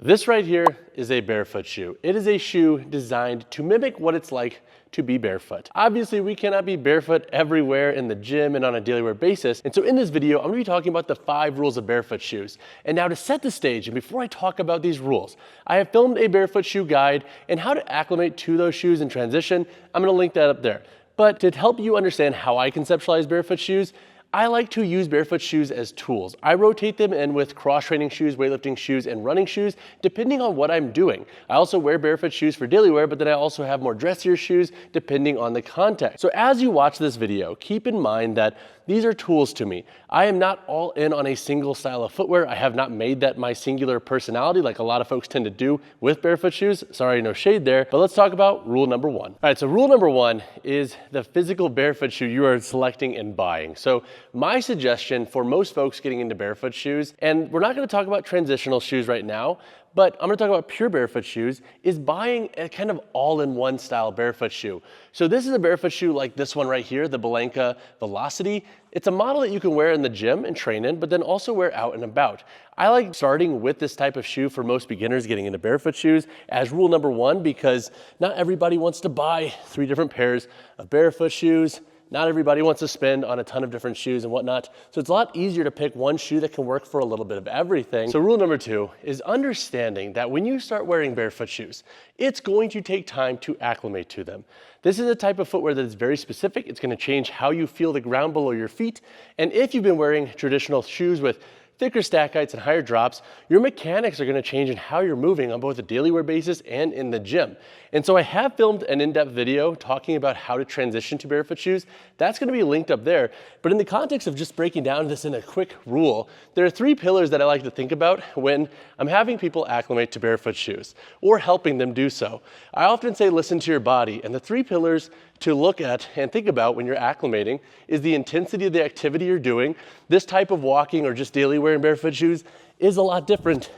This right here is a barefoot shoe. It is a shoe designed to mimic what it's like to be barefoot. Obviously, we cannot be barefoot everywhere in the gym and on a daily wear basis. And so in this video, I'm gonna be talking about the 5 rules of barefoot shoes. And now to set the stage, and before I talk about these rules, I have filmed a barefoot shoe guide and how to acclimate to those shoes in transition. I'm gonna link that up there. But to help you understand how I conceptualize barefoot shoes, I like to use barefoot shoes as tools. I rotate them in with cross-training shoes, weightlifting shoes, and running shoes, depending on what I'm doing. I also wear barefoot shoes for daily wear, but then I also have more dressier shoes depending on the context. So as you watch this video, keep in mind that these are tools to me. I am not all in on a single style of footwear. I have not made that my singular personality like a lot of folks tend to do with barefoot shoes. Sorry, no shade there, but let's talk about rule number 1. All right, so rule number 1 is the physical barefoot shoe you are selecting and buying. So my suggestion for most folks getting into barefoot shoes, and we're not gonna talk about transitional shoes right now, but I'm gonna talk about pure barefoot shoes, is buying a kind of all-in-one style barefoot shoe. So this is a barefoot shoe like this one right here, the Balenka Velocity. It's a model that you can wear in the gym and train in, but then also wear out and about. I like starting with this type of shoe for most beginners getting into barefoot shoes as rule number 1, because not everybody wants to buy 3 different pairs of barefoot shoes. Not everybody wants to spend on a ton of different shoes and whatnot. So it's a lot easier to pick one shoe that can work for a little bit of everything. So rule number 2 is understanding that when you start wearing barefoot shoes, it's going to take time to acclimate to them. This is a type of footwear that is very specific. It's going to change how you feel the ground below your feet. And if you've been wearing traditional shoes with thicker stack heights and higher drops, your mechanics are gonna change in how you're moving on both a daily wear basis and in the gym. And so I have filmed an in-depth video talking about how to transition to barefoot shoes. That's gonna be linked up there. But in the context of just breaking down this in a quick rule, there are 3 pillars that I like to think about when I'm having people acclimate to barefoot shoes or helping them do so. I often say, listen to your body. And the 3 pillars to look at and think about when you're acclimating is the intensity of the activity you're doing. This type of walking or just daily wearing barefoot shoes is a lot different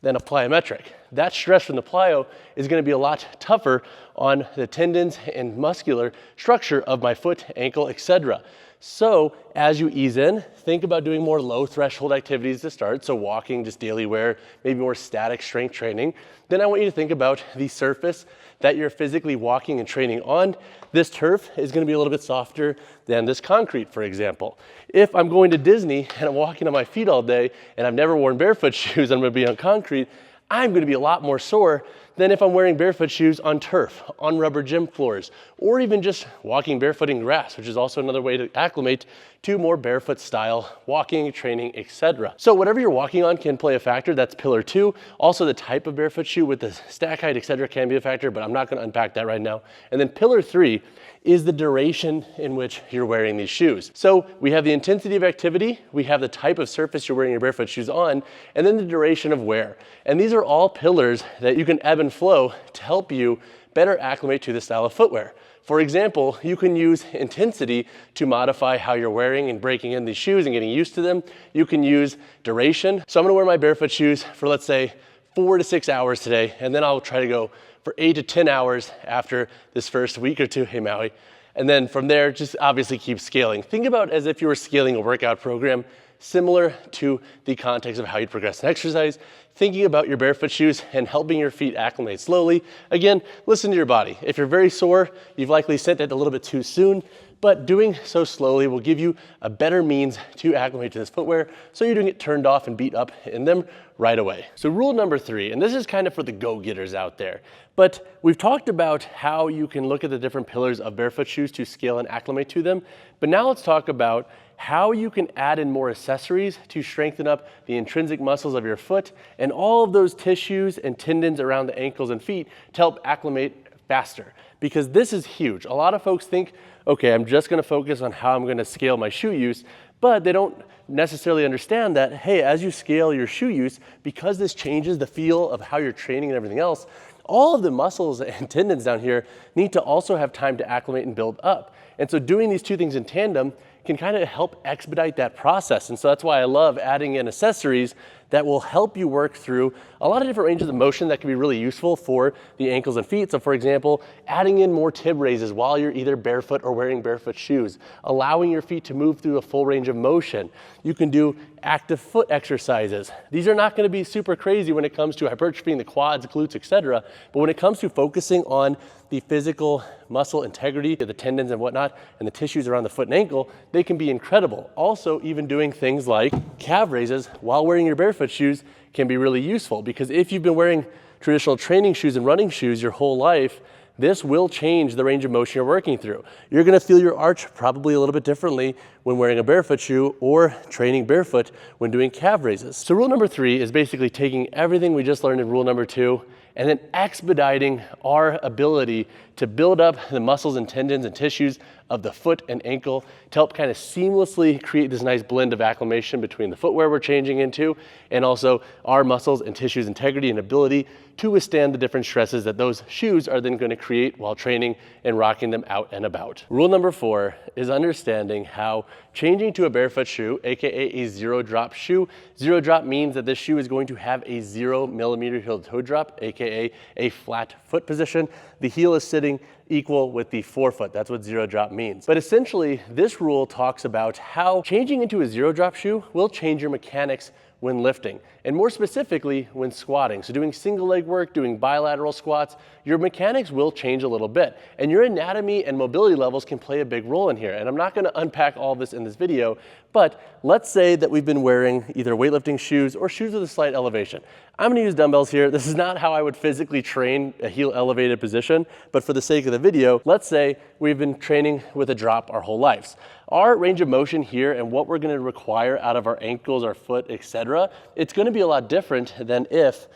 than a plyometric. That stress from the plyo is gonna be a lot tougher on the tendons and muscular structure of my foot, ankle, etc. So as you ease in, think about doing more low threshold activities to start. So walking, just daily wear, maybe more static strength training. Then I want you to think about the surface that you're physically walking and training on. This turf is gonna be a little bit softer than this concrete, for example. If I'm going to Disney and I'm walking on my feet all day and I've never worn barefoot shoes, I'm gonna be on concrete, I'm gonna be a lot more sore than if I'm wearing barefoot shoes on turf, on rubber gym floors, or even just walking barefoot in grass, which is also another way to acclimate to more barefoot style walking, training, etc. So whatever you're walking on can play a factor. That's pillar 2. Also the type of barefoot shoe with the stack height, etc. can be a factor, but I'm not gonna unpack that right now. And then pillar 3 is the duration in which you're wearing these shoes. So we have the intensity of activity, we have the type of surface you're wearing your barefoot shoes on, and then the duration of wear. And these are all pillars that you can ebb and flow to help you better acclimate to the style of footwear. For example, you can use intensity to modify how you're wearing and breaking in these shoes and getting used to them. You can use duration. So I'm gonna wear my barefoot shoes for, let's say, 4 to 6 hours today, and then I'll try to go for 8 to 10 hours after this first week or 2, hey Maui. And then from there, just obviously keep scaling. Think about it as if you were scaling a workout program, similar to the context of how you progress in exercise, thinking about your barefoot shoes and helping your feet acclimate slowly. Again, listen to your body. If you're very sore, you've likely sent it a little bit too soon, but doing so slowly will give you a better means to acclimate to this footwear, so you're doing it turned off and beat up in them right away. So rule number 3, and this is kind of for the go-getters out there, but we've talked about how you can look at the different pillars of barefoot shoes to scale and acclimate to them, but now let's talk about how you can add in more accessories to strengthen up the intrinsic muscles of your foot and all of those tissues and tendons around the ankles and feet to help acclimate faster. Because this is huge. A lot of folks think, okay, I'm just gonna focus on how I'm gonna scale my shoe use, but they don't necessarily understand that, hey, as you scale your shoe use, because this changes the feel of how you're training and everything else, all of the muscles and tendons down here need to also have time to acclimate and build up. And so doing these 2 things in tandem can kind of help expedite that process. And so that's why I love adding in accessories that will help you work through a lot of different ranges of motion that can be really useful for the ankles and feet. So for example, adding in more tib raises while you're either barefoot or wearing barefoot shoes, allowing your feet to move through a full range of motion. You can do active foot exercises. These are not going to be super crazy when it comes to hypertrophying the quads, glutes, etc. But when it comes to focusing on the physical muscle integrity, the tendons and whatnot, and the tissues around the foot and ankle, they can be incredible. Also, even doing things like calf raises while wearing your barefoot shoes can be really useful, because if you've been wearing traditional training shoes and running shoes your whole life, this will change the range of motion you're working through. You're going to feel your arch probably a little bit differently when wearing a barefoot shoe or training barefoot when doing calf raises. So rule number 3 is basically taking everything we just learned in rule number 2 and then expediting our ability to build up the muscles and tendons and tissues of the foot and ankle to help kind of seamlessly create this nice blend of acclimation between the footwear we're changing into and also our muscles and tissues integrity and ability to withstand the different stresses that those shoes are then going to create while training and rocking them out and about. Rule number 4 is understanding how changing to a barefoot shoe, aka a zero drop shoe. Zero drop means that this shoe is going to have a 0 millimeter heel to toe drop, aka a flat foot position. The heel is sitting equal with the forefoot. That's what zero drop means. But essentially, this rule talks about how changing into a zero drop shoe will change your mechanics when lifting, and more specifically when squatting. So doing single leg work, doing bilateral squats, your mechanics will change a little bit, and your anatomy and mobility levels can play a big role in here. And I'm not going to unpack all of this in this video, but let's say that we've been wearing either weightlifting shoes or shoes with a slight elevation. I'm going to use dumbbells here. This is not how I would physically train a heel elevated position, but for the sake of the video, let's say we've been training with a drop our whole lives. Our range of motion here and what we're going to require out of our ankles, our foot, etc., it's going to be a lot different than if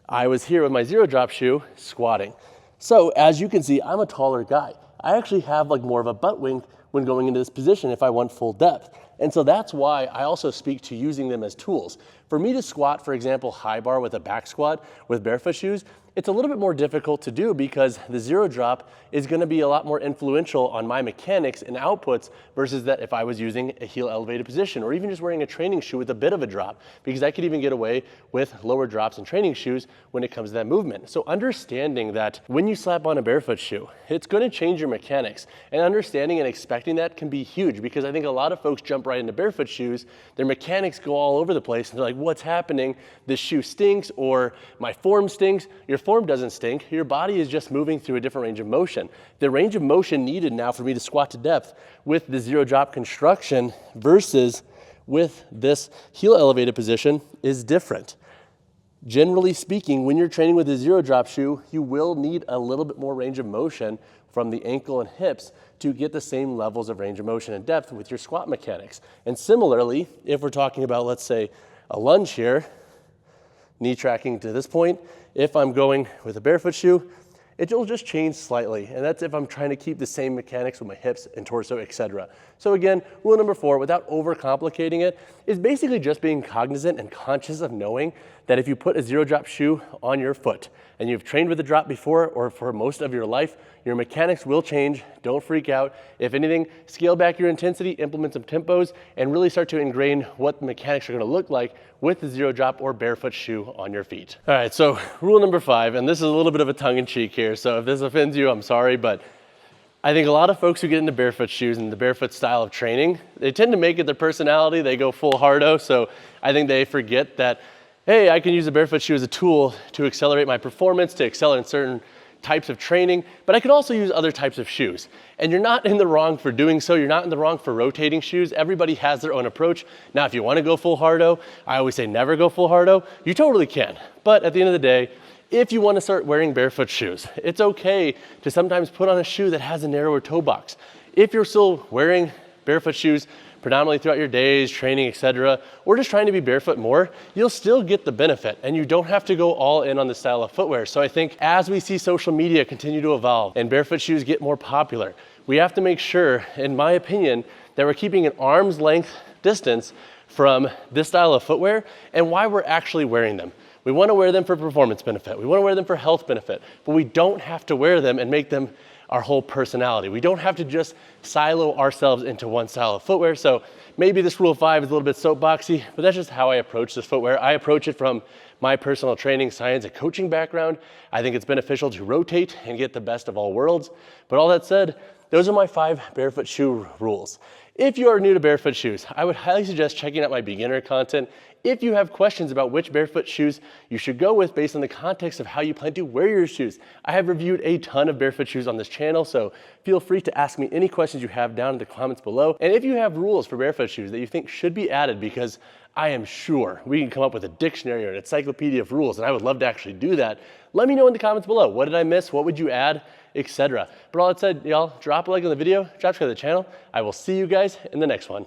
I was here with my zero drop shoe squatting. So as you can see, I'm a taller guy. I actually have like more of a butt wink when going into this position if I want full depth. And so that's why I also speak to using them as tools. For me to squat, for example, high bar with a back squat with barefoot shoes, it's a little bit more difficult to do because the zero drop is going to be a lot more influential on my mechanics and outputs versus that if I was using a heel elevated position or even just wearing a training shoe with a bit of a drop, because I could even get away with lower drops in training shoes when it comes to that movement. So understanding that when you slap on a barefoot shoe, it's going to change your mechanics, and understanding and expecting that can be huge, because I think a lot of folks jump right into barefoot shoes, their mechanics go all over the place and they're like, what's happening? This shoe stinks, or my form stinks. Your form doesn't stink. Your body is just moving through a different range of motion. The range of motion needed now for me to squat to depth with the zero drop construction versus with this heel elevated position is different. Generally speaking, when you're training with a zero drop shoe, you will need a little bit more range of motion from the ankle and hips to get the same levels of range of motion and depth with your squat mechanics. And similarly, if we're talking about, let's say, a lunge here, knee tracking to this point, if I'm going with a barefoot shoe, it'll just change slightly. And that's if I'm trying to keep the same mechanics with my hips and torso, etc. So again, rule number 4, without overcomplicating it, is basically just being cognizant and conscious of knowing that if you put a zero drop shoe on your foot and you've trained with a drop before or for most of your life, your mechanics will change. Don't freak out. If anything, scale back your intensity, implement some tempos, and really start to ingrain what the mechanics are going to look like with the zero drop or barefoot shoe on your feet. All right, so rule number 5, and this is a little bit of a tongue in cheek here, so if this offends you, I'm sorry, but I think a lot of folks who get into barefoot shoes and the barefoot style of training, they tend to make it their personality. They go full hardo, so I think they forget that, hey, I can use a barefoot shoe as a tool to accelerate my performance, to excel in certain types of training, but I could also use other types of shoes. And you're not in the wrong for doing so. You're not in the wrong for rotating shoes. Everybody has their own approach. Now, if you want to go full hardo, I always say never go full hardo. You totally can. But at the end of the day, if you want to start wearing barefoot shoes, it's okay to sometimes put on a shoe that has a narrower toe box. If you're still wearing barefoot shoes predominantly throughout your days, training, etc., or just trying to be barefoot more, you'll still get the benefit, and you don't have to go all in on the style of footwear. So I think as we see social media continue to evolve and barefoot shoes get more popular, we have to make sure, in my opinion, that we're keeping an arm's length distance from this style of footwear and why we're actually wearing them. We want to wear them for performance benefit. We want to wear them for health benefit, but we don't have to wear them and make them our whole personality. We don't have to just silo ourselves into one style of footwear. So maybe this rule 5 is a little bit soapboxy, but that's just how I approach this footwear. I approach it from my personal training, science, and coaching background. I think it's beneficial to rotate and get the best of all worlds. But all that said, those are my 5 barefoot shoe rules. If you are new to barefoot shoes, I would highly suggest checking out my beginner content. If you have questions about which barefoot shoes you should go with based on the context of how you plan to wear your shoes, I have reviewed a ton of barefoot shoes on this channel, so feel free to ask me any questions you have down in the comments below. And if you have rules for barefoot shoes that you think should be added, because I am sure we can come up with a dictionary or an encyclopedia of rules, and I would love to actually do that, let me know in the comments below. What did I miss? What would you add? Etc. But all that said, y'all, drop a like on the video, subscribe to the channel. I will see you guys in the next one.